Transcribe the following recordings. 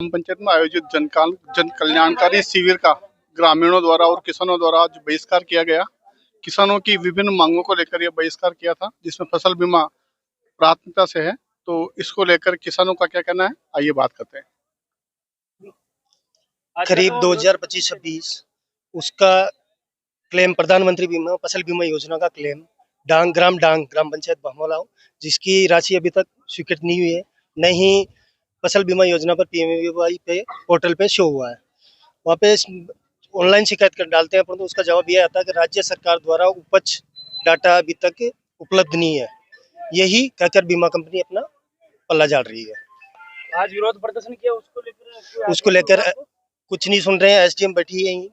ग्राम पंचायत में आयोजित जन कल्याणकारी शिविर का ग्रामीणों द्वारा और किसानों द्वारा आज बहिष्कार किया गया। किसानों की विभिन्न मांगों को लेकर यह बहिष्कार किया था, जिसमें फसल बीमा प्राथमिकता से है। तो इसको लेकर किसानों का क्या कहना है, आइए बात करते हैं। करीब 2025-26 उसका क्लेम प्रधानमंत्री बीमा फसल बीमा योजना का क्लेम ग्राम पंचायत भामोलाव, जिसकी राशि अभी तक स्वीकृत नहीं हुई है, न ही फसल बीमा योजना पर PMAY पे पोर्टल पे शो हुआ है। वहाँ पे ऑनलाइन शिकायत कर डालते हैं, परंतु उसका जवाब यह आता है कि राज्य सरकार द्वारा उपज डाटा अभी तक उपलब्ध नहीं है। यही कहकर बीमा कंपनी अपना पल्ला झाड़ रही है। आज विरोध प्रदर्शन किया, उसको लेकर कुछ नहीं सुन रहे हैं। SDM बैठी है, यहीं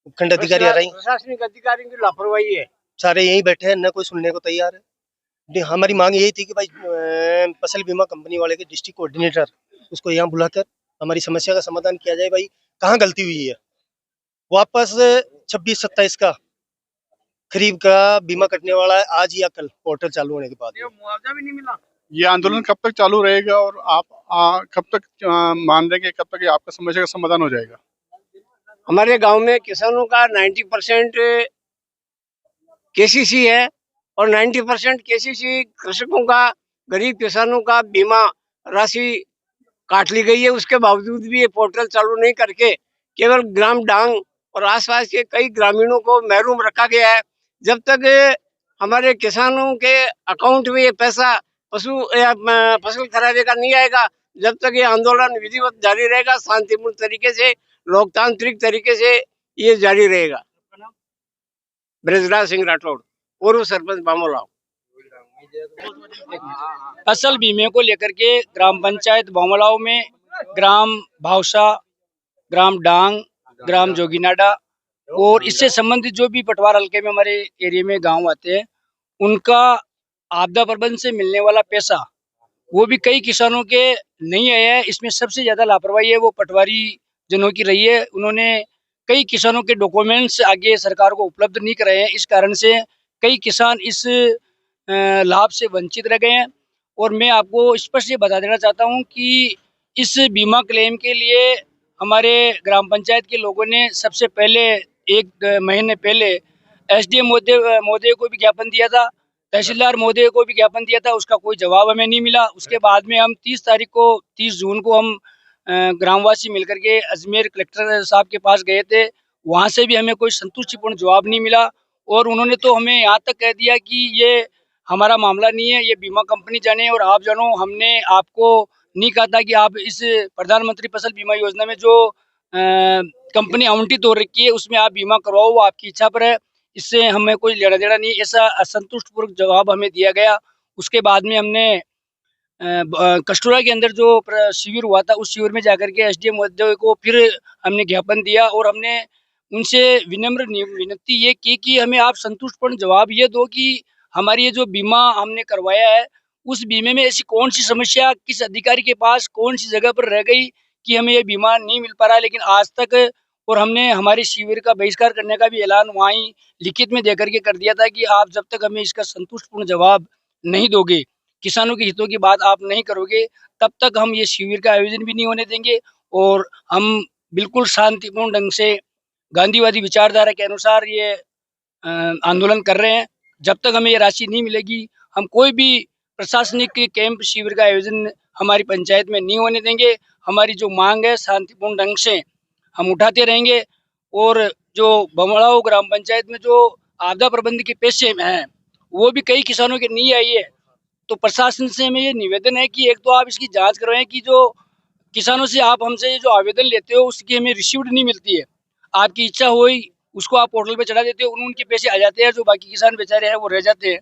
उपखंड अधिकारी आ रहे हैं, प्रशासनिक अधिकारियों की लापरवाही है। सारे यहीं बैठे हैं, न कोई सुनने को तैयार है। हमारी मांग यही थी कि भाई फसल बीमा कंपनी वाले के डिस्ट्रिक्ट कोऑर्डिनेटर उसको यहाँ बुलाकर हमारी समस्या का समाधान किया जाए। भाई कहाँ गलती हुई है। वापस 26-27 का खरीफ का बीमा कटने वाला है, आज या कल पोर्टल चालू होने के बाद। मुआवजा भी नहीं मिला। ये आंदोलन कब तक चालू रहेगा और आप कब तक मान रहे हैं कि कब तक ये आपका समस्या का समाधान हो जाएगा? हमारे गांव में किसानों का 90% KCC है और 90% KCC कृषकों का, गरीब किसानों का बीमा राशि काट ली गई है। उसके बावजूद भी ये पोर्टल चालू नहीं करके केवल ग्राम डांग और आसपास के कई ग्रामीणों को महरूम रखा गया है। जब तक हमारे किसानों के अकाउंट में ये पैसा फसल खराबे का नहीं आएगा, जब तक ये आंदोलन विधिवत जारी रहेगा, शांतिपूर्ण तरीके से, लोकतांत्रिक तरीके से ये जारी रहेगा। ब्रजराज सिंह राठौड़, पूर्व सरपंच भामोलाव। फसल बीमे को लेकर के ग्राम पंचायत भामोलाव में ग्राम भावसा, ग्राम डांग, ग्राम जोगीनाडा और इससे संबंधित जो भी पटवार हल्के में हमारे एरिया में गांव आते हैं, उनका आपदा प्रबंधन से मिलने वाला पैसा वो भी कई किसानों के नहीं आया है। इसमें सबसे ज्यादा लापरवाही है वो पटवारी जनों की रही है। उन्होंने कई किसानों के डॉक्यूमेंट्स आगे सरकार को उपलब्ध नहीं कराए हैं। इस कारण से कई किसान इस लाभ से वंचित रह गए हैं। और मैं आपको स्पष्ट ये बता देना चाहता हूं कि इस बीमा क्लेम के लिए हमारे ग्राम पंचायत के लोगों ने सबसे पहले 1 महीने पहले SDM महोदय को भी ज्ञापन दिया था, तहसीलदार महोदय को भी ज्ञापन दिया था। उसका कोई जवाब हमें नहीं मिला। उसके बाद में हम 30 जून को हम ग्रामवासी मिलकर के अजमेर कलेक्टर साहब के पास गए थे। वहाँ से भी हमें कोई संतुष्टिपूर्ण जवाब नहीं मिला और उन्होंने तो हमें यहाँ तक कह दिया कि ये हमारा मामला नहीं है, ये बीमा कंपनी जाने और आप जानो। हमने आपको नहीं कहा था कि आप इस प्रधानमंत्री फसल बीमा योजना में जो कंपनी आवंटित हो रखी है उसमें आप बीमा करवाओ, वो आपकी इच्छा पर है, इससे हमें कोई लेना देना नहीं। ऐसा असंतुष्टपूर्वक जवाब हमें दिया गया। उसके बाद में हमने कस्टोरा के अंदर जो शिविर हुआ था, उस शिविर में जाकर के SDM महोदय को फिर हमने ज्ञापन दिया और हमने उनसे विनम्र विनती ये की कि हमें आप संतुष्टपूर्ण जवाब ये दो कि हमारी ये जो बीमा हमने करवाया है, उस बीमे में ऐसी कौन सी समस्या, किस अधिकारी के पास कौन सी जगह पर रह गई कि हमें ये बीमा नहीं मिल पा रहा। लेकिन आज तक, और हमने हमारे शिविर का बहिष्कार करने का भी ऐलान वहाँ ही लिखित में देकर के कर दिया था कि आप जब तक हमें इसका संतुष्टपूर्ण जवाब नहीं दोगे, किसानों के हितों की बात आप नहीं करोगे, तब तक हम ये शिविर का आयोजन भी नहीं होने देंगे। और हम बिल्कुल शांतिपूर्ण ढंग से गांधीवादी विचारधारा के अनुसार ये आंदोलन कर रहे हैं। जब तक हमें ये राशि नहीं मिलेगी, हम कोई भी प्रशासनिक कैंप शिविर का आयोजन हमारी पंचायत में नहीं होने देंगे। हमारी जो मांग है शांतिपूर्ण ढंग से हम उठाते रहेंगे। और जो भामोलाव ग्राम पंचायत में जो आपदा प्रबंधन के पैसे हैं वो भी कई किसानों के नहीं आई है। तो प्रशासन से हमें ये निवेदन है कि एक तो आप इसकी जांच करवाएं कि जो किसानों से आप हमसे जो आवेदन लेते हो उसकी हमें रिसीव्ड नहीं मिलती है। आपकी इच्छा हुई उसको आप पोर्टल पे चढ़ा देते हो, उनके पैसे आ जाते हैं, जो बाकी किसान बेचारे हैं वो रह जाते हैं।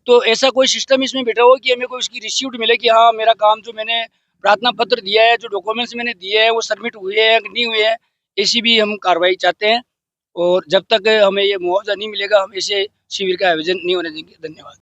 तो ऐसा कोई सिस्टम इसमें बैठा हो कि हमें कोई उसकी रिसीव्ड मिले कि हाँ मेरा काम जो मैंने प्रार्थना पत्र दिया है, जो डॉक्यूमेंट्स मैंने दिए हैं वो सबमिट हुए हैं कि नहीं हुए हैं, ऐसी भी हम कार्रवाई चाहते हैं। और जब तक हमें ये मुआवजा नहीं मिलेगा, हम ऐसे शिविर का आयोजन नहीं होने देंगे। धन्यवाद।